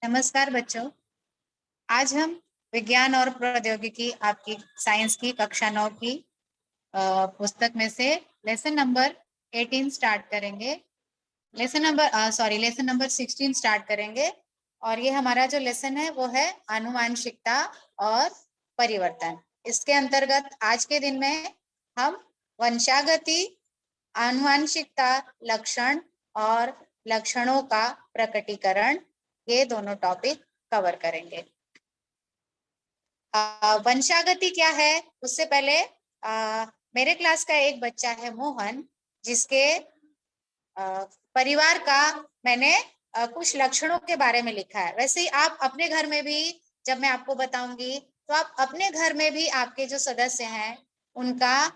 नमस्कार बच्चों। आज हम विज्ञान और प्रौद्योगिकी आपकी साइंस की कक्षा 9 की पुस्तक में से लेसन नंबर 18 स्टार्ट करेंगे। लेसन नंबर 16 स्टार्ट करेंगे। और ये हमारा जो लेसन है वो है आनुवांशिकता और परिवर्तन। इसके अंतर्गत आज के दिन में हम वंशागति, आनुवांशिकता, लक्षण और लक्षणों का प्रकटीकरण, ये दोनों टॉपिक कवर करेंगे। वंशागति क्या है उससे पहले मेरे क्लास का एक बच्चा है मोहन, जिसके परिवार का मैंने कुछ लक्षणों के बारे में लिखा है। वैसे ही आप अपने घर में भी, जब मैं आपको बताऊंगी तो आप अपने घर में भी आपके जो सदस्य हैं उनका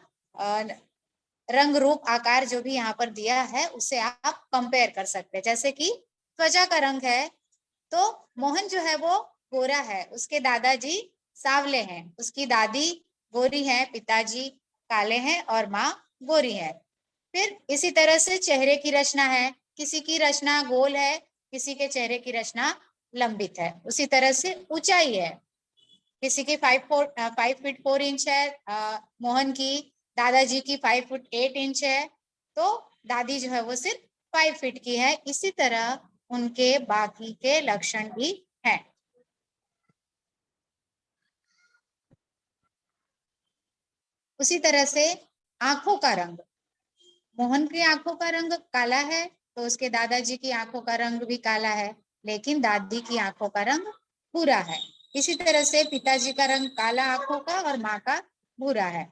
रंग रूप आकार जो भी यहाँ पर दिया है उससे आप कंपेयर कर सकते हैं। जैसे कि त्वचा का रंग है तो मोहन जो है वो गोरा है, उसके दादाजी सांवले हैं, उसकी दादी गोरी है, पिताजी काले हैं और माँ गोरी है। फिर इसी तरह से चेहरे की रचना है, किसी की रचना गोल है, किसी के चेहरे की रचना लंबित है। उसी तरह से ऊंचाई है, किसी की 5 फीट 4 इंच है, मोहन की, दादाजी की 5 फुट 8 इंच है, तो दादी जो है वो सिर्फ 5 फीट की है। इसी तरह उनके बाकी के लक्षण भी हैं। उसी तरह से आंखों का रंग, मोहन की आंखों का रंग काला है तो उसके दादाजी की आंखों का रंग भी काला है, लेकिन दादी की आंखों का रंग भूरा है। इसी तरह से पिताजी का रंग काला आंखों का और माँ का भूरा है।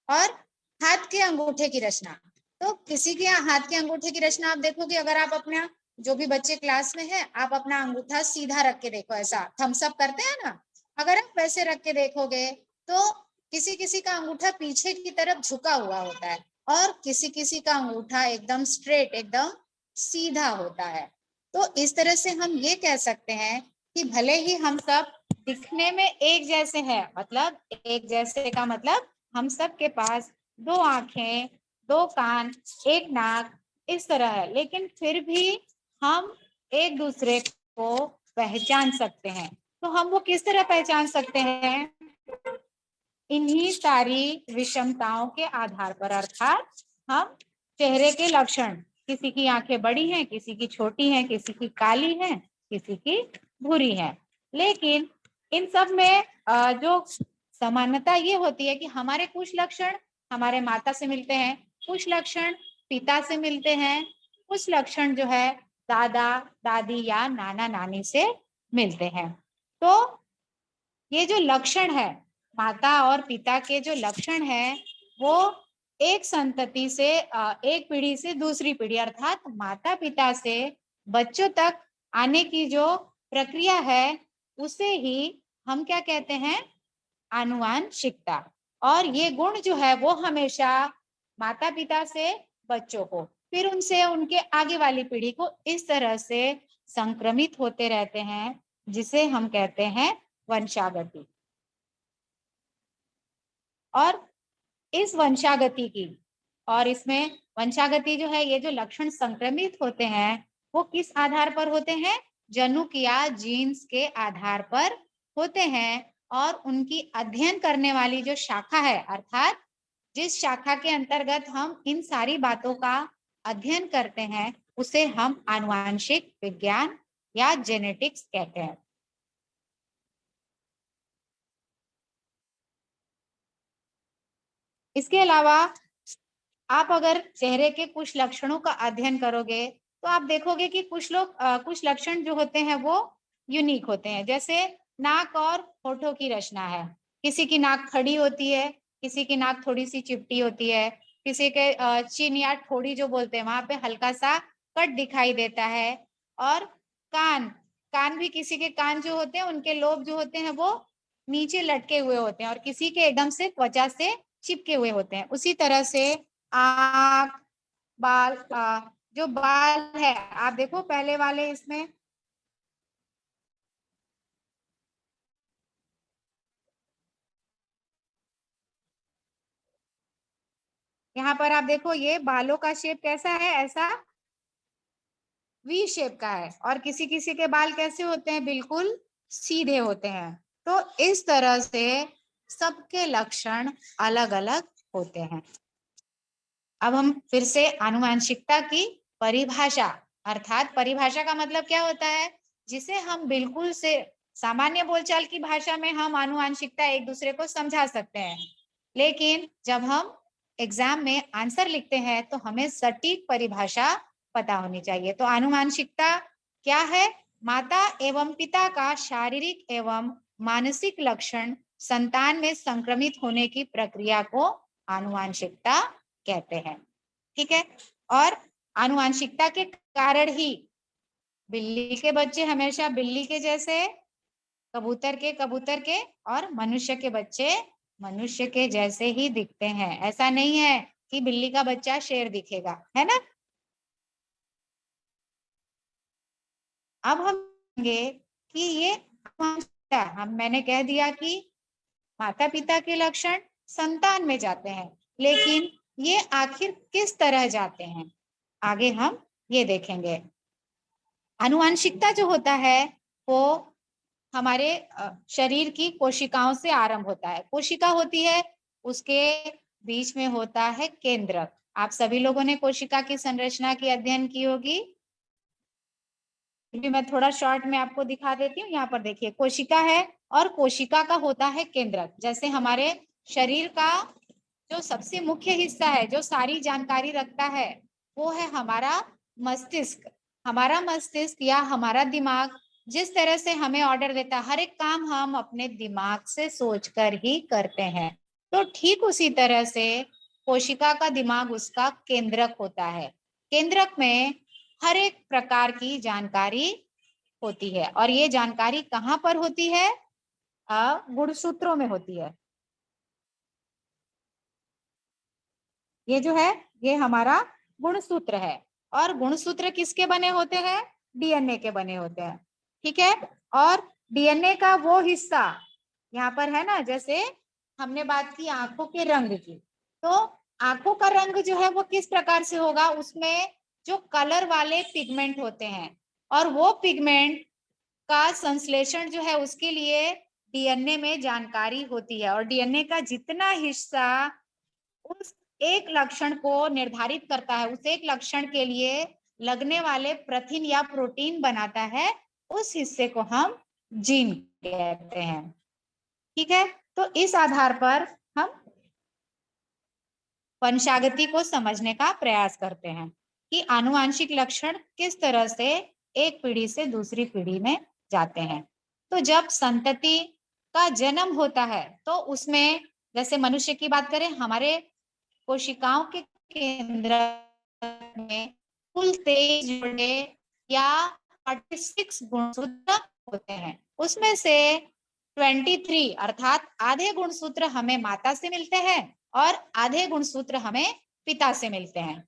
और हाथ के अंगूठे की रचना, तो किसी के हाथ के अंगूठे की रचना आप देखोगे, अगर आप अपना, जो भी बच्चे क्लास में है, आप अपना अंगूठा सीधा रख के देखो, ऐसा थम्स अप करते हैं ना, अगर आप वैसे रख के देखोगे तो किसी किसी का अंगूठा पीछे की तरफ झुका हुआ होता है और किसी किसी का अंगूठा एकदम स्ट्रेट, एकदम सीधा होता है। तो इस तरह से हम ये कह सकते हैं कि भले ही हम सब दिखने में एक जैसे हैं, मतलब एक जैसे का मतलब हम सब के पास 2 आंखें, 2 कान, एक नाक, इस तरह है, लेकिन फिर भी हम एक दूसरे को पहचान सकते हैं। तो हम वो किस तरह पहचान सकते हैं? इन्हीं सारी विषमताओं के आधार पर, अर्थात हम चेहरे के लक्षण, किसी की आंखें बड़ी हैं, किसी की छोटी हैं, किसी की काली हैं, किसी की भूरी हैं, लेकिन इन सब में जो समानता ये होती है कि हमारे कुछ लक्षण हमारे माता से मिलते हैं, कुछ लक्षण पिता से मिलते हैं, कुछ लक्षण जो है दादा दादी या नाना नानी से मिलते हैं। तो ये जो लक्षण है, माता और पिता के जो लक्षण है, वो एक संतति से, एक पीढ़ी से दूसरी पीढ़ी, अर्थात माता पिता से बच्चों तक आने की जो प्रक्रिया है उसे ही हम क्या कहते हैं? आनुवांशिकता। और ये गुण जो है वो हमेशा माता पिता से बच्चों को, फिर उनसे उनके आगे वाली पीढ़ी को इस तरह से संक्रमित होते रहते हैं, जिसे हम कहते हैं वंशागति। और इस वंशागति की, और इसमें वंशागति जो है, ये जो लक्षण संक्रमित होते हैं वो किस आधार पर होते हैं? जनुक या जीन्स के आधार पर होते हैं। और उनकी अध्ययन करने वाली जो शाखा है, अर्थात जिस शाखा के अंतर्गत हम इन सारी बातों का अध्ययन करते हैं, उसे हम आनुवांशिक विज्ञान या जेनेटिक्स कहते हैं। इसके अलावा आप अगर चेहरे के कुछ लक्षणों का अध्ययन करोगे तो आप देखोगे कि कुछ लक्षण जो होते हैं वो यूनिक होते हैं। जैसे नाक और होठों की रचना है, किसी की नाक खड़ी होती है, किसी की नाक थोड़ी सी चिपटी होती है, किसी के चिन या ठोड़ी जो बोलते हैं वहां पे हल्का सा कट दिखाई देता है। और कान, कान भी, किसी के कान जो होते हैं उनके लोब जो होते हैं वो नीचे लटके हुए होते हैं और किसी के एकदम से त्वचा से चिपके हुए होते हैं। उसी तरह से आंख, बाल, जो बाल है आप देखो पहले वाले इसमें, यहाँ पर आप देखो ये बालों का शेप कैसा है, ऐसा वी शेप का है, और किसी किसी के बाल कैसे होते हैं, बिल्कुल सीधे होते हैं। तो इस तरह से सबके लक्षण अलग अलग होते हैं। अब हम फिर से आनुवांशिकता की परिभाषा, अर्थात परिभाषा का मतलब क्या होता है, जिसे हम बिल्कुल से सामान्य बोलचाल की भाषा में हम आनुवांशिकता एक दूसरे को समझा सकते हैं, लेकिन जब हम एग्जाम में आंसर लिखते हैं तो हमें सटीक परिभाषा पता होनी चाहिए। तो आनुवांशिकता क्या है, माता एवं पिता का शारीरिक एवं मानसिक लक्षण संतान में संक्रमित होने की प्रक्रिया को आनुवांशिकता कहते हैं। ठीक है, और आनुवांशिकता के कारण ही बिल्ली के बच्चे हमेशा बिल्ली के जैसे, कबूतर के और मनुष्य के बच्चे मनुष्य के जैसे ही दिखते हैं। ऐसा नहीं है कि बिल्ली का बच्चा शेर दिखेगा, है ना। अब हम कहेंगे कि ये मैंने कह दिया कि माता पिता के लक्षण संतान में जाते हैं, लेकिन ये आखिर किस तरह जाते हैं, आगे हम ये देखेंगे। आनुवांशिकता जो होता है वो हमारे शरीर की कोशिकाओं से आरंभ होता है। कोशिका होती है, उसके बीच में होता है केंद्रक। आप सभी लोगों ने कोशिका की संरचना की अध्ययन की होगी, मैं थोड़ा शॉर्ट में आपको दिखा देती हूँ। यहाँ पर देखिए, कोशिका है और कोशिका का होता है केंद्रक। जैसे हमारे शरीर का जो सबसे मुख्य हिस्सा है, जो सारी जानकारी रखता है, वो है हमारा मस्तिष्क। हमारा मस्तिष्क या हमारा दिमाग जिस तरह से हमें ऑर्डर देता है, हर एक काम हम अपने दिमाग से सोचकर ही करते हैं। तो ठीक उसी तरह से कोशिका का दिमाग उसका केंद्रक होता है। केंद्रक में हर एक प्रकार की जानकारी होती है, और ये जानकारी कहाँ पर होती है, गुणसूत्रों में होती है। ये जो है ये हमारा गुणसूत्र है, और गुणसूत्र किसके बने होते हैं, डीएनए के बने होते हैं। ठीक है, और डीएनए का वो हिस्सा यहाँ पर है ना, जैसे हमने बात की आंखों के रंग की, तो आंखों का रंग जो है वो किस प्रकार से होगा, उसमें जो कलर वाले पिगमेंट होते हैं, और वो पिगमेंट का संश्लेषण जो है उसके लिए डीएनए में जानकारी होती है, और डीएनए का जितना हिस्सा उस एक लक्षण को निर्धारित करता है, उस एक लक्षण के लिए लगने वाले प्रथिन या प्रोटीन बनाता है, उस हिस्से को हम जीन कहते हैं। ठीक है, तो इस आधार पर हम वंशागति को समझने का प्रयास करते हैं कि आनुवांशिक लक्षण किस तरह से एक पीढ़ी से दूसरी पीढ़ी में जाते हैं। तो जब संतति का जन्म होता है तो उसमें, जैसे मनुष्य की बात करें, हमारे कोशिकाओं के केंद्र में कुल 23 जोड़े या 46 गुणसूत्र होते हैं। उसमें से 23 अर्थात आधे गुणसूत्र हमें माता से मिलते हैं और आधे गुणसूत्र हमें पिता से मिलते हैं।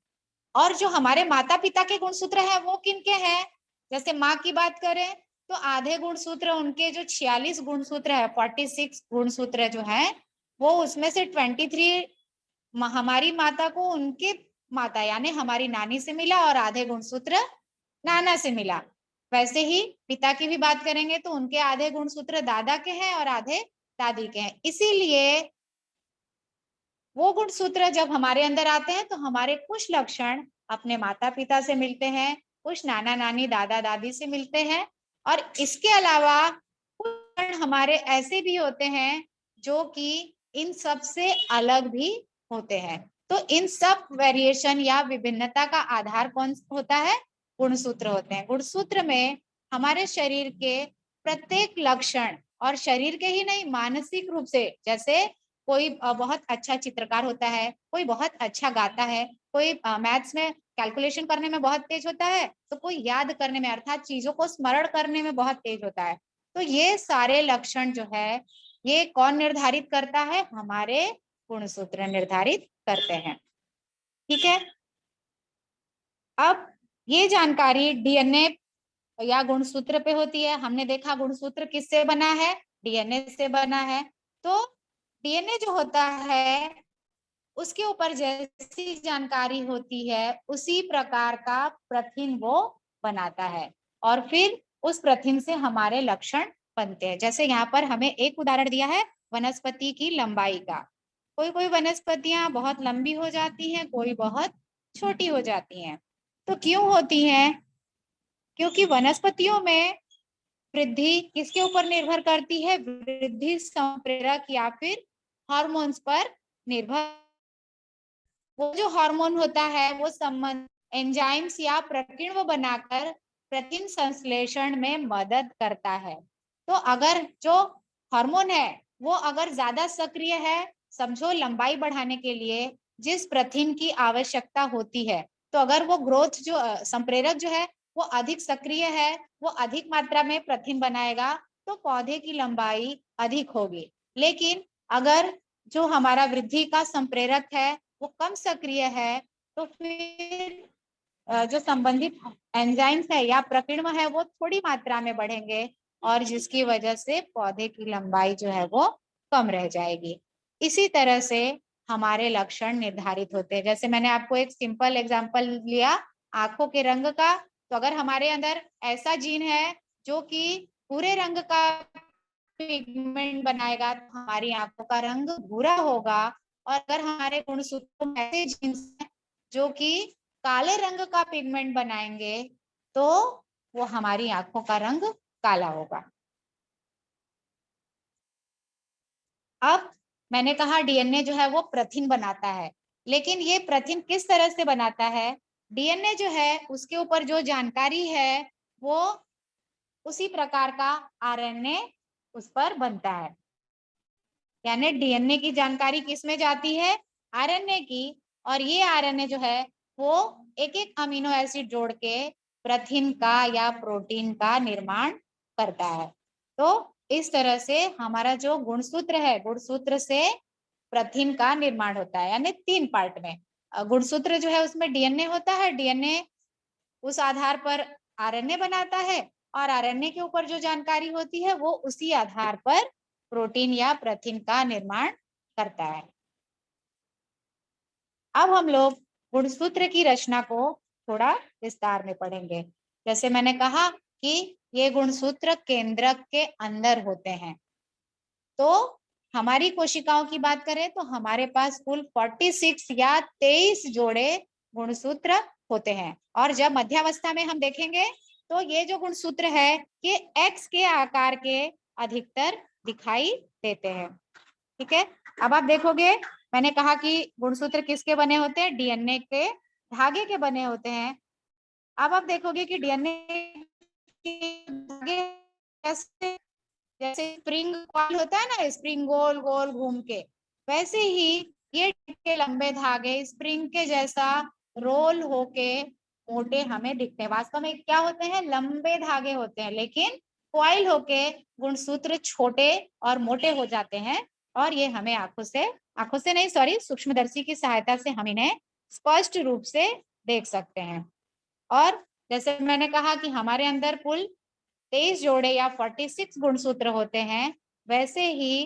और जो हमारे माता पिता के गुणसूत्र हैं वो किनके हैं, जैसे माँ की बात करें तो आधे गुणसूत्र उनके जो 46 गुणसूत्र है, 46 गुणसूत्र जो है, वो उसमें से 23 हमारी माता को उनके माता यानी हमारी नानी से मिला, और आधे गुणसूत्र नाना से मिला। वैसे ही पिता की भी बात करेंगे तो उनके आधे गुणसूत्र दादा के हैं और आधे दादी के हैं। इसीलिए वो गुणसूत्र जब हमारे अंदर आते हैं तो हमारे कुछ लक्षण अपने माता पिता से मिलते हैं, कुछ नाना नानी दादा दादी से मिलते हैं, और इसके अलावा कुछ हमारे ऐसे भी होते हैं जो कि इन सब से अलग भी होते हैं। तो इन सब वेरिएशन या विभिन्नता का आधार कौन होता है, गुणसूत्र होते हैं। गुणसूत्र में हमारे शरीर के प्रत्येक लक्षण, और शरीर के ही नहीं, मानसिक रूप से, जैसे कोई बहुत अच्छा चित्रकार होता है, कोई बहुत अच्छा गाता है, कोई मैथ्स में कैलकुलेशन करने में बहुत तेज होता है, तो कोई याद करने में अर्थात चीजों को स्मरण करने में बहुत तेज होता है। तो ये सारे लक्षण जो है ये कौन निर्धारित करता है, हमारे गुणसूत्र निर्धारित करते हैं। ठीक है, अब ये जानकारी डीएनए या गुणसूत्र पे होती है। हमने देखा गुणसूत्र किससे बना है, डीएनए से बना है। तो डीएनए जो होता है उसके ऊपर जैसी जानकारी होती है उसी प्रकार का प्रथिन वो बनाता है और फिर उस प्रथिन से हमारे लक्षण बनते हैं। जैसे यहाँ पर हमें एक उदाहरण दिया है वनस्पति की लंबाई का। कोई कोई वनस्पतियां बहुत लंबी हो जाती हैं, कोई बहुत छोटी हो जाती हैं। तो क्यों होती हैं? क्योंकि वनस्पतियों में वृद्धि किसके ऊपर निर्भर करती है? वृद्धि संप्रेरक या फिर हार्मोन्स पर निर्भर। वो जो हार्मोन होता है वो संबंध एंजाइम्स या प्रकीर्णव बनाकर प्रथिन संश्लेषण में मदद करता है। तो अगर जो हार्मोन है वो अगर ज्यादा सक्रिय है, समझो लंबाई बढ़ाने के लिए जिस प्रथिन की आवश्यकता होती है, तो अगर वो ग्रोथ जो संप्रेरक जो है वो अधिक सक्रिय है, वो अधिक मात्रा में प्रथिन बनाएगा, तो पौधे की लंबाई अधिक होगी। लेकिन अगर जो हमारा वृद्धि का संप्रेरक है वो कम सक्रिय है, तो फिर जो संबंधित एंजाइम्स है या प्रकीर्णव है वो थोड़ी मात्रा में बढ़ेंगे और जिसकी वजह से पौधे की लंबाई जो है वो कम रह जाएगी। इसी तरह से हमारे लक्षण निर्धारित होते हैं। जैसे मैंने आपको एक सिंपल एग्जांपल लिया आंखों के रंग का, तो अगर हमारे अंदर ऐसा जीन है जो कि भूरे रंग का पिगमेंट बनाएगा तो हमारी आंखों का रंग भूरा होगा। और अगर हमारे गुणसूत्रों में ऐसे जीन्स हैं जो कि काले रंग का पिगमेंट बनाएंगे तो वो हमारी आंखों का रंग काला होगा। अब मैंने कहा डीएनए जो है वो प्रथिन बनाता है, लेकिन ये प्रथिन किस तरह से बनाता है? डीएनए जो है उसके ऊपर जो जानकारी है वो उसी प्रकार का आरएनए उस पर बनता है। यानी डीएनए की जानकारी किस में जाती है? आरएनए की। और ये आरएनए जो है वो एक एक अमीनो एसिड जोड़ के प्रथिन का या प्रोटीन का निर्माण करता है। तो इस तरह से हमारा जो गुणसूत्र है, गुणसूत्र से प्रथिन का निर्माण होता है, यानी 3 पार्ट में। गुणसूत्र जो है उसमें डीएनए होता है, डीएनए उस आधार पर आरएनए बनाता है और आरएनए के ऊपर जो जानकारी होती है वो उसी आधार पर प्रोटीन या प्रथिन का निर्माण करता है। अब हम लोग गुणसूत्र की रचना को थोड़ा विस्तार में पढ़ेंगे। जैसे मैंने कहा कि ये गुणसूत्र केंद्रक के अंदर होते हैं। तो हमारी कोशिकाओं की बात करें तो हमारे पास कुल 46 या 23 जोड़े गुणसूत्र होते हैं। और जब मध्यावस्था में हम देखेंगे तो ये जो गुणसूत्र है ये एक्स के आकार के अधिकतर दिखाई देते हैं। ठीक है, अब आप देखोगे मैंने कहा कि गुणसूत्र किसके बने होते हैं? डीएनए के धागे के बने होते हैं। अब आप देखोगे कि डीएनए के धागे कैसे, जैसे स्प्रिंग कॉइल होता है ना, स्प्रिंग गोल गोल घूम के, वैसे ही ये के लंबे धागे स्प्रिंग के जैसा रोल होके मोटे हमें दिखते हैं। वास्तव में क्या होते हैं? लंबे धागे होते हैं, लेकिन कॉइल होके गुणसूत्र छोटे और मोटे हो जाते हैं। और ये हमें आंखों से नहीं, सॉरी, सूक्ष्मदर्शी की सहायता से हम इन्हें स्पष्ट रूप से देख सकते हैं। और जैसे मैंने कहा कि हमारे अंदर कुल 23 जोड़े या 46 गुणसूत्र होते हैं, वैसे ही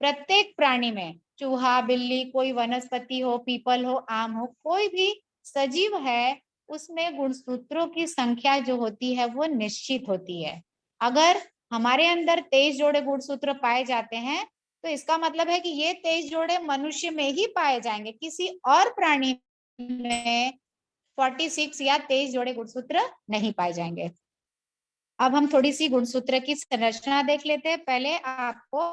प्रत्येक प्राणी में, चूहा, बिल्ली, कोई वनस्पति हो, पीपल हो, आम हो, कोई भी सजीव है, उसमें गुणसूत्रों की संख्या जो होती है वो निश्चित होती है। अगर हमारे अंदर 23 जोड़े गुणसूत्र पाए जाते हैं तो इसका मतलब है कि ये 23 जोड़े मनुष्य में ही पाए जाएंगे, किसी और प्राणी में 46 या 23 जोड़े गुणसूत्र नहीं पाए जाएंगे। अब हम थोड़ी सी गुणसूत्र की संरचना देख लेते हैं। पहले आपको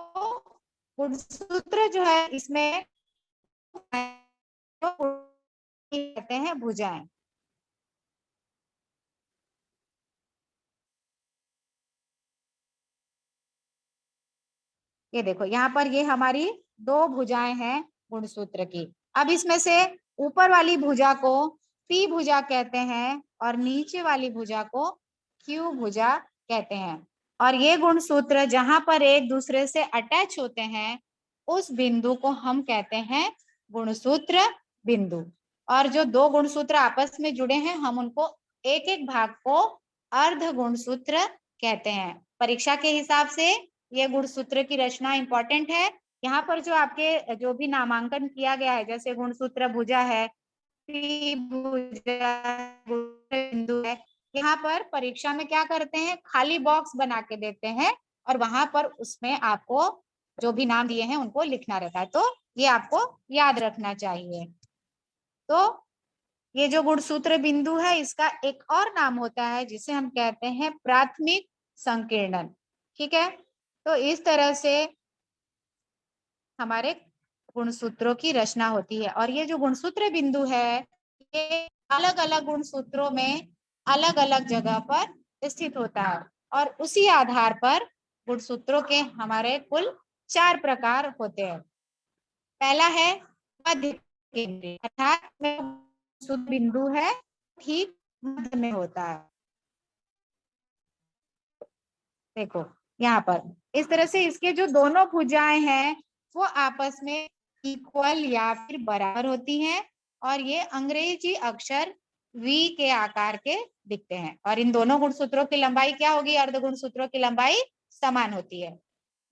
गुणसूत्र जो है इसमें कहते हैं भुजाएं। ये देखो यहाँ पर ये हमारी 2 भुजाएं हैं गुणसूत्र की। अब इसमें से ऊपर वाली भुजा को पी भुजा कहते हैं और नीचे वाली भुजा को क्यू भुजा कहते हैं। और ये गुणसूत्र जहां पर एक दूसरे से अटैच होते हैं उस बिंदु को हम कहते हैं गुणसूत्र बिंदु। और जो 2 गुणसूत्र आपस में जुड़े हैं हम उनको एक एक भाग को अर्ध गुणसूत्र कहते हैं। परीक्षा के हिसाब से ये गुणसूत्र की रचना इंपॉर्टेंट है। यहाँ पर जो आपके जो भी नामांकन किया गया है, जैसे गुणसूत्र भुजा है, बिंदु है, यहाँ पर परीक्षा में क्या करते हैं, खाली बॉक्स बना के देते हैं और वहां पर उसमें आपको जो भी नाम दिए हैं उनको लिखना रहता है, तो ये आपको याद रखना चाहिए। तो ये जो गुणसूत्र बिंदु है इसका एक और नाम होता है जिसे हम कहते हैं प्राथमिक संकीर्णन। ठीक है, तो इस तरह से हमारे गुणसूत्रों की रचना होती है। और ये जो गुणसूत्र बिंदु है ये अलग अलग गुणसूत्रों में अलग अलग जगह पर स्थित होता है और उसी आधार पर गुणसूत्रों के हमारे कुल 4 प्रकार होते हैं। पहला है मध्य केंद्रीय, अर्थात गुणसूत्र बिंदु है ठीक मध्य में होता है। देखो यहाँ पर इस तरह से इसके जो दोनों भुजाएं हैं वो आपस में इक्वल या फिर बराबर होती हैं और ये अंग्रेजी अक्षर V के आकार के दिखते हैं। और इन दोनों गुणसूत्रों की लंबाई क्या होगी, अर्ध गुणसूत्रों की लंबाई समान होती है।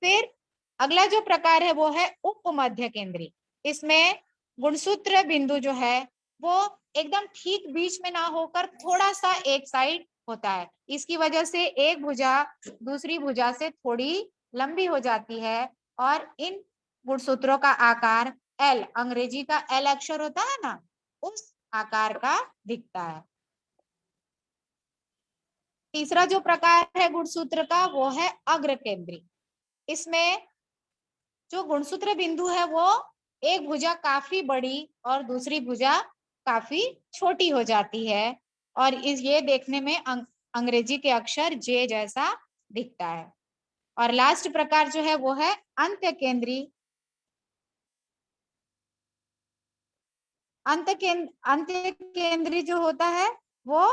फिर अगला जो प्रकार है वो है उपमध्य केंद्री। इसमें गुणसूत्र बिंदु जो है वो एकदम ठीक बीच में ना होकर थोड़ा सा एक साइड होता है। इसकी वजह से एक भुजा दूसरी भुजा से थोड़ी लंबी हो जाती है और इन गुणसूत्रों का आकार L, अंग्रेजी का L अक्षर होता है ना, उस आकार का दिखता है। तीसरा जो प्रकार है गुणसूत्र का वो है अग्र केंद्री। इसमें जो गुणसूत्र बिंदु है वो एक भुजा काफी बड़ी और दूसरी भुजा काफी छोटी हो जाती है और ये देखने में अंग्रेजी के अक्षर J जैसा दिखता है। और लास्ट प्रकार जो है वो है अंत्य केंद्री। अंत्य केंद्री जो होता है वो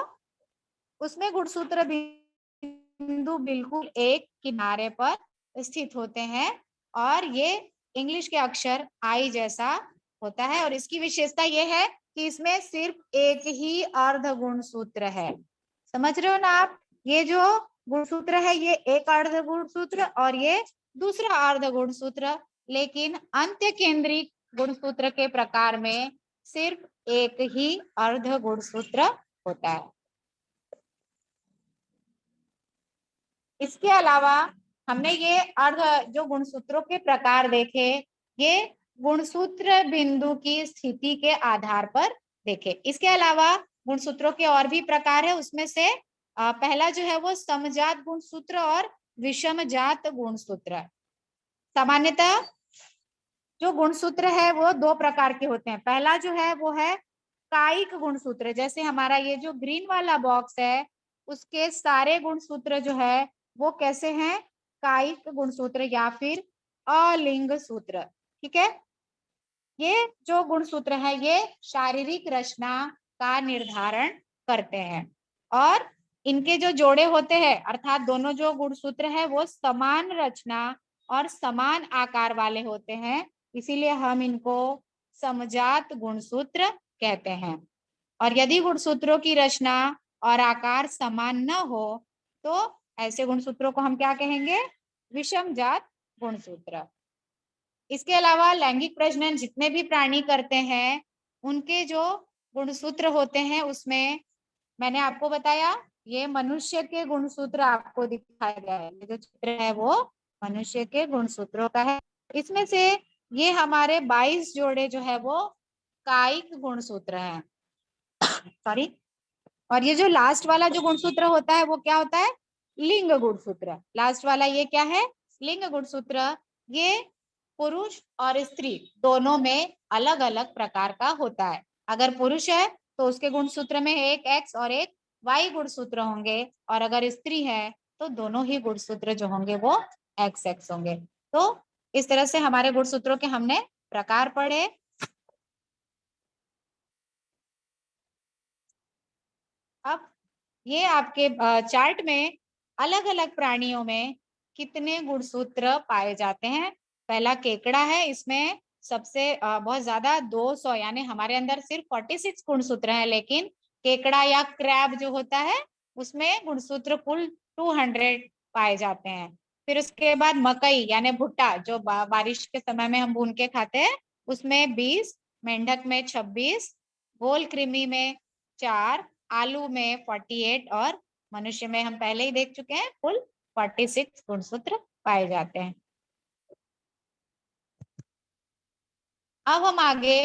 उसमें गुणसूत्र बिंदु बिल्कुल एक किनारे पर स्थित होते हैं और ये इंग्लिश के अक्षर I जैसा होता है। और इसकी विशेषता ये है कि इसमें सिर्फ एक ही अर्ध गुणसूत्र है। समझ रहे हो ना आप, ये जो गुणसूत्र है ये एक अर्ध गुणसूत्र और ये दूसरा अर्ध गुणसूत्र, लेकिन अंत्य केंद्री गुणसूत्र के प्रकार में सिर्फ एक ही अर्ध गुणसूत्र होता है। इसके अलावा हमने ये अर्ध जो गुणसूत्रों के प्रकार देखे, ये गुणसूत्र बिंदु की स्थिति के आधार पर देखे। इसके अलावा गुणसूत्रों के और भी प्रकार है, उसमें से पहला जो है वो समजात गुणसूत्र और विषमजात गुणसूत्र। सामान्यतः जो गुणसूत्र है वो 2 प्रकार के होते हैं। पहला जो है वो है कायिक गुणसूत्र, जैसे हमारा ये जो ग्रीन वाला बॉक्स है उसके सारे गुणसूत्र जो है वो कैसे हैं, कायिक गुणसूत्र या फिर अलिंग सूत्र। ठीक है, ये जो गुणसूत्र है ये शारीरिक रचना का निर्धारण करते हैं और इनके जो जोड़े होते हैं अर्थात दोनों जो गुणसूत्र है वो समान रचना और समान आकार वाले होते हैं, इसीलिए हम इनको समजात गुणसूत्र कहते हैं। और यदि गुणसूत्रों की रचना और आकार समान न हो तो ऐसे गुणसूत्रों को हम क्या कहेंगे, विषमजात गुणसूत्र। इसके अलावा लैंगिक प्रजनन जितने भी प्राणी करते हैं उनके जो गुणसूत्र होते हैं उसमें मैंने आपको बताया ये मनुष्य के गुणसूत्र आपको दिखाया गया है। ये जो चित्र है वो मनुष्य के गुणसूत्रों का है। इसमें से ये हमारे 22 जोड़े जो है वो कायिक गुणसूत्र हैं। सॉरी, और ये जो लास्ट वाला जो गुणसूत्र होता है वो क्या होता है, लिंग गुणसूत्र। लास्ट वाला ये क्या है, लिंग गुणसूत्र। ये पुरुष और स्त्री दोनों में अलग अलग प्रकार का होता है। अगर पुरुष है तो उसके गुणसूत्र में एक X और एक Y गुणसूत्र होंगे और अगर स्त्री है तो दोनों ही गुणसूत्र जो होंगे वो XX होंगे। तो इस तरह से हमारे गुणसूत्रों के हमने प्रकार पढ़े। अब ये आपके चार्ट में अलग अलग प्राणियों में कितने गुणसूत्र पाए जाते हैं। पहला केकड़ा है, इसमें सबसे बहुत ज्यादा 200 यानी हमारे अंदर सिर्फ 46 गुणसूत्र हैं, लेकिन केकड़ा या क्रैब जो होता है उसमें गुणसूत्र कुल 200 पाए जाते हैं। फिर उसके बाद मकई यानी भुट्टा जो बारिश के समय में हम भून के खाते हैं उसमें 20, मेंढक में 26, गोल कृमि में 4, आलू में 48 और मनुष्य में हम पहले ही देख चुके हैं कुल 46 गुणसूत्र पाए जाते हैं। अब हम आगे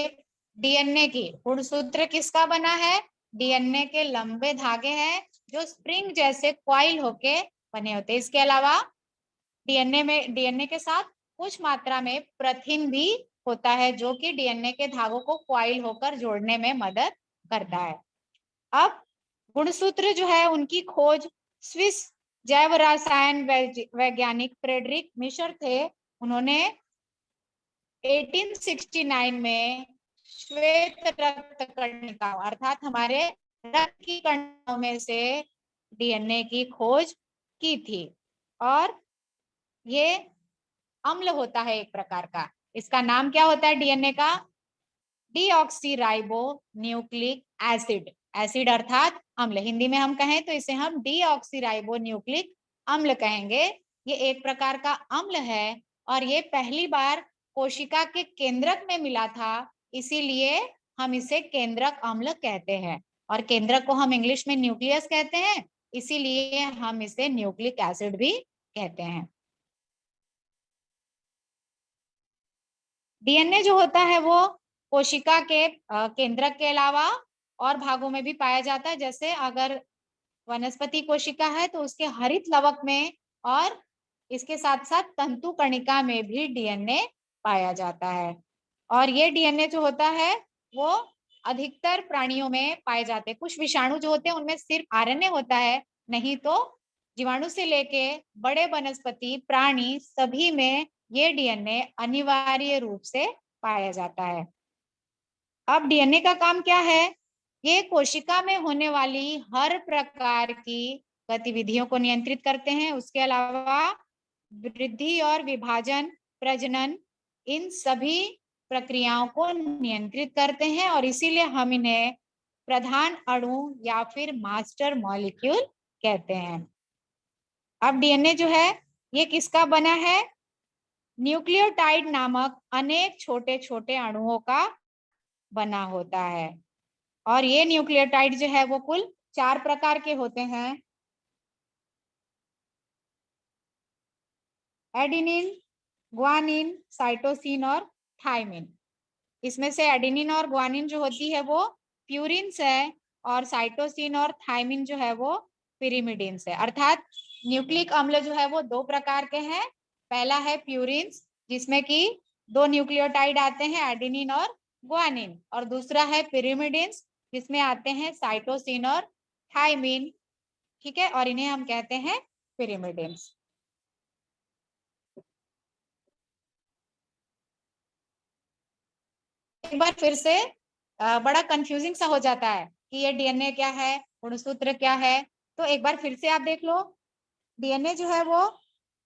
डीएनए की गुणसूत्र किसका बना है? डीएनए के लंबे धागे हैं जो स्प्रिंग जैसे कॉइल होके बने होते हैं। इसके अलावा डीएनए के साथ कुछ मात्रा में प्रथिन भी होता है जो कि डीएनए के धागों को कॉइल होकर जोड़ने में मदद करता है। अब गुणसूत्र जो है उनकी खोज स्विस जैव रसायन वैज्ञानिक फ्रेडरिक मिशर थे। उन्होंने 1869 में श्वेत रक्त कणिका अर्थात हमारे रक्त की कणिकाओं में से डीएनए की खोज की थी। और ये अम्ल होता है एक प्रकार का। इसका नाम क्या होता है डीएनए का? Deoxyribo nucleic acid. एसिड अर्थात अम्ल, हिंदी में हम कहें तो इसे हम डीऑक्सीराइबो न्यूक्लिक अम्ल कहेंगे। ये एक प्रकार का अम्ल है और ये पहली बार कोशिका के केंद्रक में मिला था, इसीलिए हम इसे केंद्रक अम्ल कहते हैं। और केंद्रक को हम इंग्लिश में न्यूक्लियस कहते हैं, इसीलिए हम इसे न्यूक्लिक एसिड भी कहते हैं। डीएनए जो होता है वो कोशिका के केंद्रक के अलावा और भागों में भी पाया जाता है। जैसे अगर वनस्पति कोशिका है तो उसके हरित लवक में और इसके साथ साथ तंतु कणिका में भी डीएनए पाया जाता है। और ये डीएनए जो होता है वो अधिकतर प्राणियों में पाए जाते हैं। कुछ विषाणु जो होते हैं उनमें सिर्फ आरएनए होता है, नहीं तो जीवाणु से लेके बड़े वनस्पति प्राणी सभी में ये डीएनए अनिवार्य रूप से पाया जाता है। अब डीएनए का काम क्या है? ये कोशिका में होने वाली हर प्रकार की गतिविधियों को नियंत्रित करते हैं। उसके अलावा वृद्धि और विभाजन, प्रजनन, इन सभी प्रक्रियाओं को नियंत्रित करते हैं और इसीलिए हम इन्हें प्रधान अणु या फिर मास्टर मॉलिक्यूल कहते हैं। अब डीएनए जो है ये किसका बना है? न्यूक्लियोटाइड नामक अनेक छोटे छोटे अणुओं का बना होता है। और ये न्यूक्लियोटाइड जो है वो कुल 4 प्रकार के होते हैं। एडेनिन, ग्वानिन, साइटोसिन और थायमिन। इसमें से एडेनिन और ग्वानिन जो होती है वो प्यूरिन्स है और साइटोसिन और थायमिन जो है वो पिरिमिडिन्स है। अर्थात न्यूक्लिक अम्ल जो है वो 2 प्रकार के हैं। पहला है प्यूरिन्स जिसमें कि 2 न्यूक्लियोटाइड आते हैं, एडेनिन और ग्वानिन, और दूसरा है पिरिमिडिन्स जिसमें आते हैं साइटोसिन और थायमिन। ठीक है, और इन्हें हम कहते हैं पिरिमिडिन्स। एक बार फिर से बड़ा कंफ्यूजिंग सा हो जाता है कि ये डीएनए क्या है, गुणसूत्र क्या है। तो एक बार फिर से आप देख लो, डीएनए जो है वो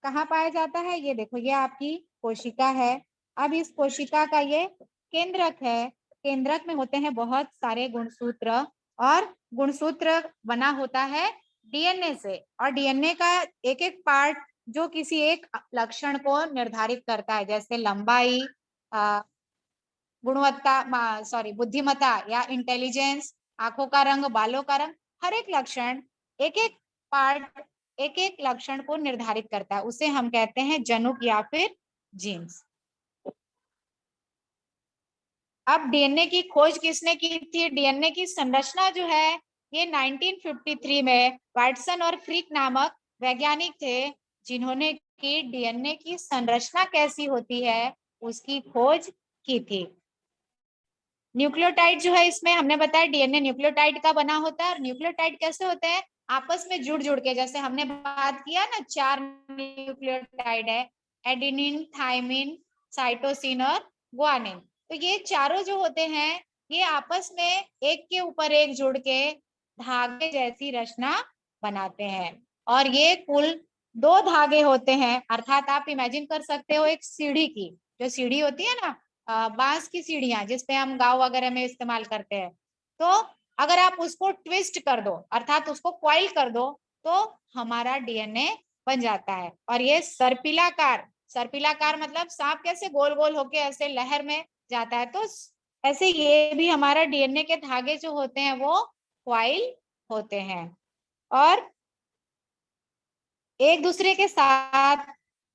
कहाँ पाया जाता है? ये देखो, ये आपकी कोशिका है। अब इस कोशिका का ये केंद्रक है। केंद्रक में होते हैं बहुत सारे गुणसूत्र और गुणसूत्र बना होता है डीएनए से। और डीएनए का एक एक पार्ट जो किसी एक लक्षण को निर्धारित करता है, जैसे लंबाई, गुणवत्ता, सॉरी बुद्धिमत्ता या इंटेलिजेंस, आंखों का रंग, बालों का रंग, हर एक लक्षण, एक एक पार्ट एक एक लक्षण को निर्धारित करता है। उसे हम कहते हैं जनुक या फिर जीन्स। अब डीएनए की खोज किसने की थी? डीएनए की संरचना जो है ये 1953 में वाटसन और क्रिक नामक वैज्ञानिक थे जिन्होंने की डीएनए की संरचना कैसी होती है उसकी खोज की थी। न्यूक्लियोटाइड जो है इसमें हमने बताया डीएनए न्यूक्लियोटाइड का बना होता है। और न्यूक्लियोटाइड कैसे होते हैं? आपस में जुड़ जुड़ के, जैसे हमने बात किया ना, 4 न्यूक्लियोटाइड है, एडेनिन, थायमिन, साइटोसिन और ग्वानिन। तो ये चारों जो होते हैं ये आपस में एक के ऊपर एक जुड़ के धागे जैसी रचना बनाते हैं। और ये कुल 2 धागे होते हैं। अर्थात आप इमेजिन कर सकते हो एक सीढ़ी की, जो सीढ़ी होती है ना, बांस की सीढ़ियां जिसपे हम गांव वगैरह में इस्तेमाल करते हैं, तो अगर आप उसको ट्विस्ट कर दो अर्थात उसको क्वाइल कर दो तो हमारा डीएनए बन जाता है। और ये सर्पिलाकार, सर्पिलाकार मतलब सांप कैसे गोल गोल होके ऐसे लहर में जाता है, तो ऐसे ये भी हमारा डीएनए के धागे जो होते हैं वो क्वाइल होते हैं और एक दूसरे के साथ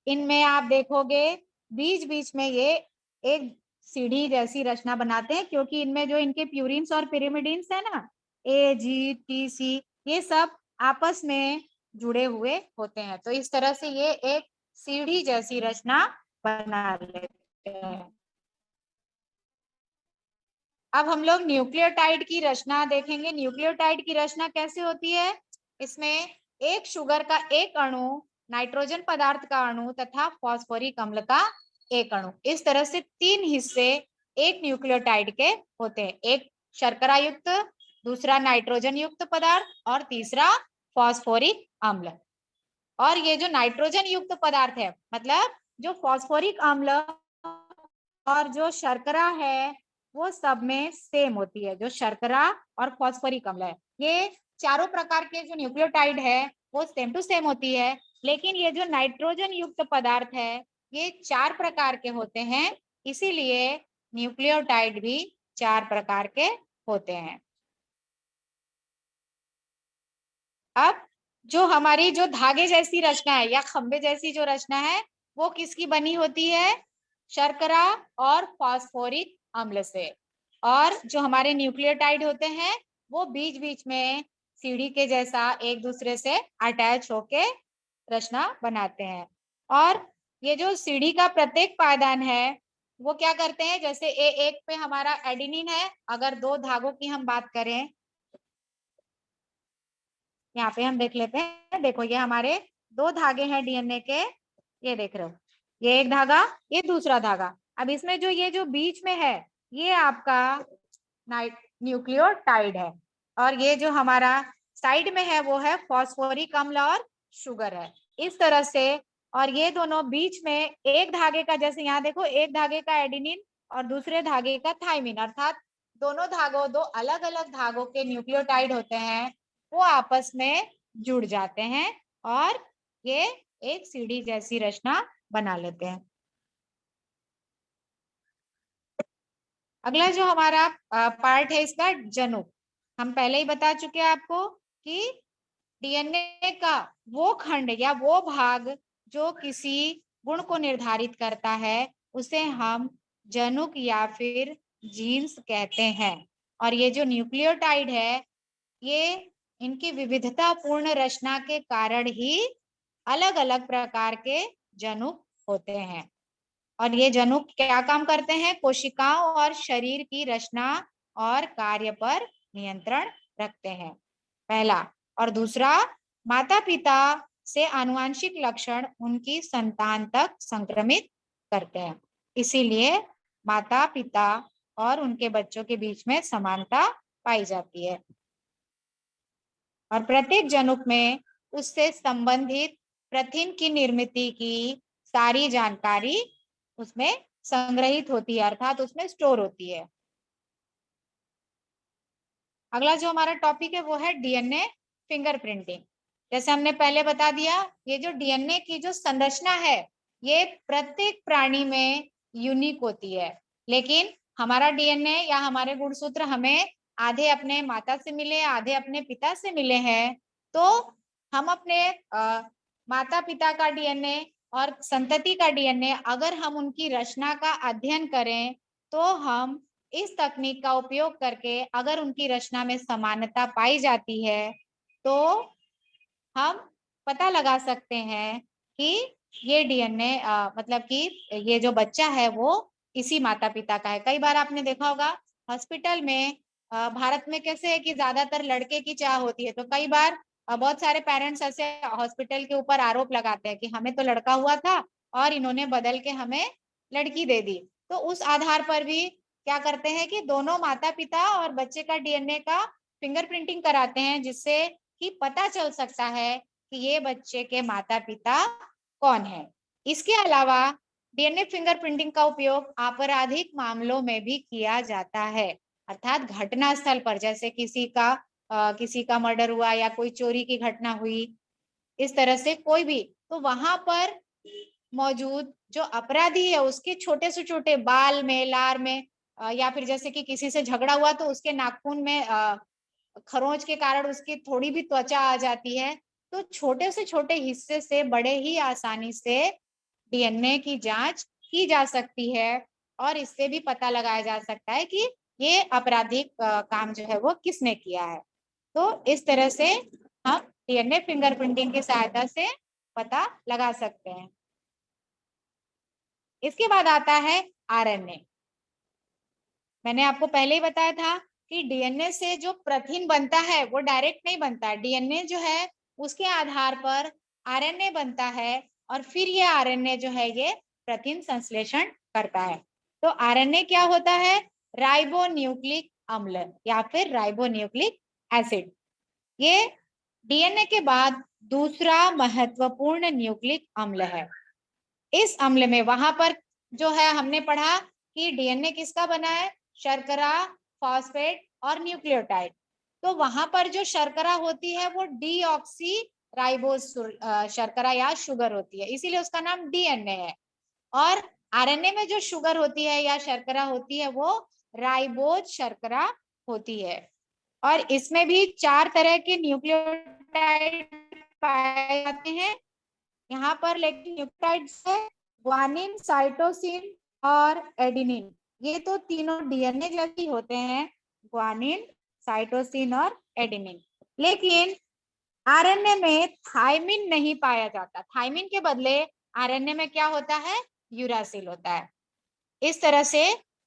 इनमें आप देखोगे बीच बीच में ये एक सीढ़ी जैसी रचना बनाते हैं, क्योंकि इनमें जो इनके प्यूरिन्स और पिरिमिडिन्स है ना, AGTC, ये सब आपस में जुड़े हुए होते हैं। तो इस तरह से ये एक सीढ़ी जैसी रचना बना लेते हैं। अब हम लोग न्यूक्लियोटाइड की रचना देखेंगे। न्यूक्लियोटाइड की रचना कैसे होती है? इसमें एक शुगर का एक अणु, नाइट्रोजन पदार्थ का अणु तथा फॉस्फोरिक अम्ल का एक अणु, इस तरह से 3 हिस्से एक न्यूक्लियोटाइड के होते हैं। एक शर्करा युक्त, दूसरा नाइट्रोजन युक्त पदार्थ और तीसरा फॉस्फोरिक अम्ल। और ये जो नाइट्रोजन युक्त पदार्थ है, मतलब जो फॉस्फोरिक अम्ल और जो शर्करा है, वो सब में सेम होती है। जो शर्करा और फॉस्फोरिक अम्ल है, ये चारों प्रकार के जो न्यूक्लियोटाइड है वो सेम टू सेम होती है। लेकिन ये जो नाइट्रोजन युक्त पदार्थ है, ये 4 प्रकार के होते हैं, इसीलिए न्यूक्लियोटाइड भी 4 प्रकार के होते हैं। अब जो हमारी जो धागे जैसी रचना है या खंबे जैसी जो रचना है, वो किसकी बनी होती है? शर्करा और फॉस्फोरिक अम्ल से। और जो हमारे न्यूक्लियोटाइड होते हैं वो बीच बीच में सीढ़ी के जैसा एक दूसरे से अटैच होके रचना बनाते हैं। और ये जो सीढ़ी का प्रत्येक पायदान है वो क्या करते हैं? जैसे A1 पे हमारा एडेनिन है, अगर 2 धागों की हम बात करें, यहाँ पे हम देख लेते हैं। देखो ये हमारे 2 धागे हैं डीएनए के, ये देख रहे हो, ये एक धागा, ये दूसरा धागा। अब इसमें जो ये जो बीच में है, ये आपका न्यूक्लियोटाइड है, और ये जो हमारा साइड में है वो है फॉस्फोरिक अम्ल और शुगर है, इस तरह से। और ये दोनों बीच में एक धागे का, जैसे यहाँ देखो, एक धागे का एडेनिन और दूसरे धागे का थाइमिन, अर्थात दोनों धागों, 2 अलग अलग धागों के न्यूक्लियोटाइड होते हैं, वो आपस में जुड़ जाते हैं और ये एक सीढ़ी जैसी रचना बना लेते हैं। अगला जो हमारा पार्ट है इसका जनुक। हम पहले ही बता चुके हैं आपको कि डीएनए का वो खंड या वो भाग जो किसी गुण को निर्धारित करता है, उसे हम जनुक या फिर जीन्स कहते हैं। और ये जो न्यूक्लियोटाइड है, ये इनकी विविधता पूर्ण रचना के कारण ही अलग अलग प्रकार के जनुक होते हैं। और ये जनुक क्या काम करते हैं? कोशिकाओं और शरीर की रचना और कार्य पर नियंत्रण रखते हैं, पहला। और दूसरा, माता पिता से आनुवंशिक लक्षण उनकी संतान तक संक्रमित करते हैं, इसीलिए माता पिता और उनके बच्चों के बीच में समानता पाई जाती है। और प्रत्येक जनुक में उससे संबंधित प्रथिन की निर्मित की सारी जानकारी उसमें संग्रहित होती है, अर्थात उसमें स्टोर होती है। अगला जो हमारा टॉपिक है वो है डीएनए फिंगरप्रिंटिंग। जैसे हमने पहले बता दिया, ये जो डीएनए की जो संरचना है, ये प्रत्येक प्राणी में यूनिक होती है। लेकिन हमारा डीएनए या हमारे गुणसूत्र हमें आधे अपने माता से मिले, आधे अपने पिता से मिले हैं। तो हम अपने माता पिता का डीएनए और संतति का डीएनए, अगर हम उनकी रचना का अध्ययन करें, तो हम इस तकनीक का उपयोग करके अगर उनकी रचना में समानता पाई जाती है, तो हम पता लगा सकते हैं कि ये डीएनए मतलब कि ये जो बच्चा है वो इसी माता पिता का है। कई बार आपने देखा होगा हॉस्पिटल में, भारत में कैसे है कि ज्यादातर लड़के की चाह होती है, तो कई बार बहुत सारे पेरेंट्स ऐसे हॉस्पिटल के ऊपर आरोप लगाते हैं कि हमें तो लड़का हुआ था और इन्होंने बदल के हमें लड़की दे दी। तो उस आधार पर भी क्या करते हैं कि दोनों माता पिता और बच्चे का डीएनए का फिंगरप्रिंटिंग कराते हैं, जिससे कि पता चल सकता है कि ये बच्चे के माता पिता कौन है। इसके अलावा डीएनए फिंगरप्रिंटिंग का उपयोग आपराधिक मामलों में भी किया जाता है, अर्थात घटना स्थल पर, जैसे किसी का मर्डर हुआ या कोई चोरी की घटना हुई, इस तरह से कोई भी, तो वहां पर मौजूद जो अपराधी है उसके छोटे से छोटे बाल में, लार में, या फिर जैसे कि किसी से झगड़ा हुआ तो उसके नाखून में खरोंच के कारण उसकी थोड़ी भी त्वचा आ जाती है, तो छोटे से छोटे हिस्से से बड़े ही आसानी से डीएनए की जांच की जा सकती है और इससे भी पता लगाया जा सकता है कि ये आपराधिक काम जो है वो किसने किया है। तो इस तरह से हम डीएनए फिंगरप्रिंटिंग की सहायता से पता लगा सकते हैं। इसके बाद आता है आरएनए। मैंने आपको पहले ही बताया था कि डीएनए से जो प्रोटीन बनता है वो डायरेक्ट नहीं बनता है। डीएनए जो है उसके आधार पर आरएनए बनता है और फिर ये आरएनए जो है ये प्रोटीन संश्लेषण करता है। तो आरएनए क्या होता है? राइबोन्यूक्लिक अम्ल या फिर राइबोन्यूक्लिक एसिड। ये डीएनए के बाद दूसरा महत्वपूर्ण न्यूक्लिक अम्ल है। इस अम्ल में वहां पर जो है हमने पढ़ा कि डीएनए किसका बना है? शर्करा, फॉस्फेट और न्यूक्लियोटाइड। तो वहां पर जो शर्करा होती है वो डीऑक्सी राइबोज शर्करा या शुगर होती है, इसीलिए उसका नाम डीएनए है। और आरएनए में जो शुगर होती है या शर्करा होती है वो राइबोज शर्करा होती है। और इसमें भी 4 तरह के न्यूक्लियोटाइड पाए जाते हैं यहाँ पर, लेकिन न्यूक्लियोटाइड्स है ग्वानिन, साइटोसिन और एडेनिन। ये तो तीनों डीएनए जैसे होते हैं, ग्वानिन, साइटोसिन और एडेनिन। लेकिन आरएनए में थायमिन नहीं पाया जाता। थायमिन के बदले आरएनए में क्या होता है? यूरासिल होता है। इस तरह से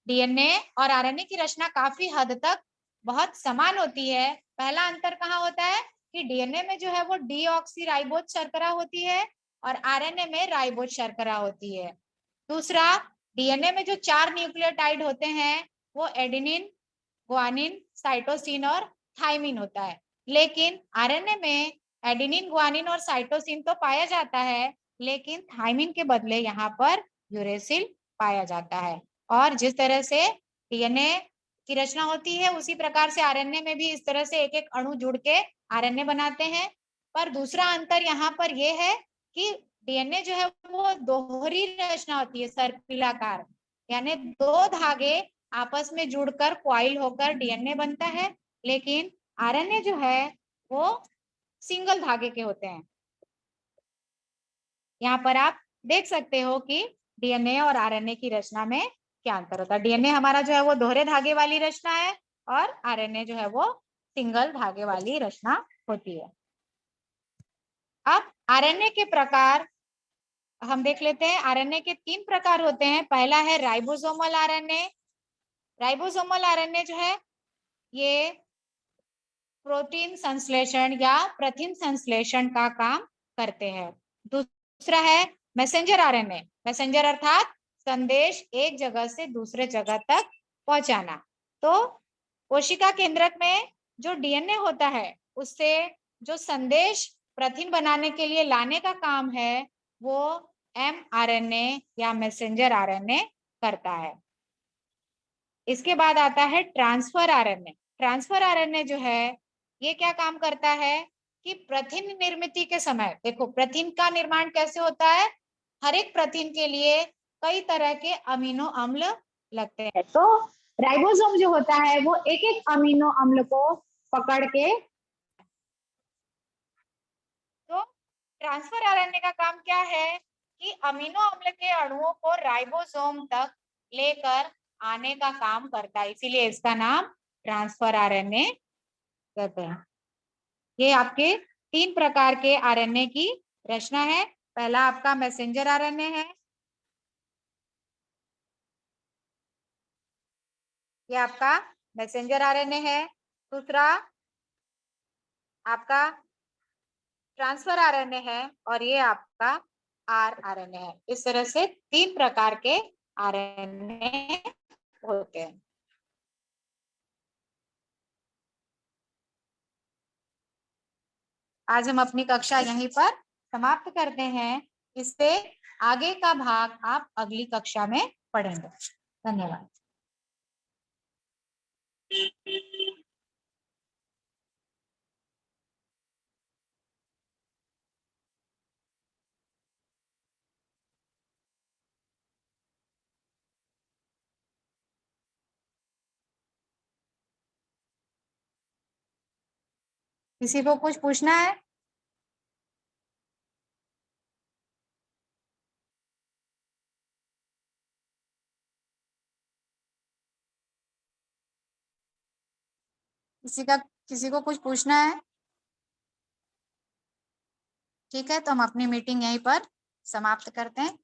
डीएनए और आरएनए की रचना काफी हद तक बहुत समान होती है। पहला अंतर कहाँ होता है कि डीएनए में जो है वो डीऑक्सीराइबोज शर्करा होती है और आरएनए में राइबोज शर्करा होती है। दूसरा, डीएनए में जो 4 न्यूक्लियोटाइड होते हैं वो एडेनिन, ग्वानिन, साइटोसिन और थायमिन होता है। लेकिन आरएनए में एडेनिन, ग्वानिन और साइटोसिन तो पाया जाता है, लेकिन थायमिन के बदले यहाँ पर यूरेसिल पाया जाता है। और जिस तरह से डीएनए की रचना होती है उसी प्रकार से आरएनए में भी इस तरह से एक एक अणु जुड़ के आरएनए बनाते हैं। पर दूसरा अंतर यहाँ पर यह है कि डीएनए जो है वो दोहरी रचना होती है, सर्पिलाकार, यानी 2 धागे आपस में जुड़कर क्वाइल होकर डीएनए बनता है। लेकिन आरएनए जो है वो सिंगल धागे के होते हैं। यहाँ पर आप देख सकते हो कि डीएनए और आरएनए की रचना में क्या अंतर होता है। डीएनए हमारा जो है वो दोहरे धागे वाली रचना है और आरएनए जो है वो सिंगल धागे वाली रचना होती है। अब आरएनए के प्रकार हम देख लेते हैं। आरएनए के 3 प्रकार होते हैं। पहला है राइबोसोमल आरएनए। राइबोसोमल आरएनए जो है ये प्रोटीन संश्लेषण या प्रोटीन संश्लेषण का काम करते हैं। दूसरा है मैसेंजर आरएनए। मैसेंजर अर्थात संदेश एक जगह से दूसरे जगह तक पहुंचाना। तो कोशिका केंद्रक में जो डीएनए होता है उससे जो संदेश प्रोटीन बनाने के लिए लाने का काम है वो एमआरएनए या मैसेंजर आरएनए करता है। इसके बाद आता है ट्रांसफर आरएनए। ट्रांसफर आरएनए जो है ये क्या काम करता है कि प्रोटीन निर्मित के समय, देखो प्रोटीन का निर्माण कैसे होता है, हर एक प्रोटीन के लिए कई तरह के अमीनो अम्ल लगते हैं। तो राइबोसोम जो होता है वो एक एक अमीनो अम्ल को पकड़ के, तो ट्रांसफर आरएनए का काम क्या है कि अमीनो अम्ल के अणुओं को राइबोसोम तक लेकर आने का काम करता है, इसीलिए इसका नाम ट्रांसफर आरएनए कहते हैं। ये आपके 3 प्रकार के आरएनए की रचना है। पहला आपका मैसेंजर आरएनए है, ये आपका मैसेंजर आरएनए है। दूसरा आपका ट्रांसफर आरएनए है और ये आपका आरएनए है। इस तरह से 3 प्रकार के आरएनए होते हैं। आज हम अपनी कक्षा यहीं पर समाप्त करते हैं। इससे आगे का भाग आप अगली कक्षा में पढ़ेंगे। धन्यवाद। किसी को कुछ पूछना है? किसी को कुछ पूछना है? ठीक है, तो हम अपनी मीटिंग यहीं पर समाप्त करते हैं।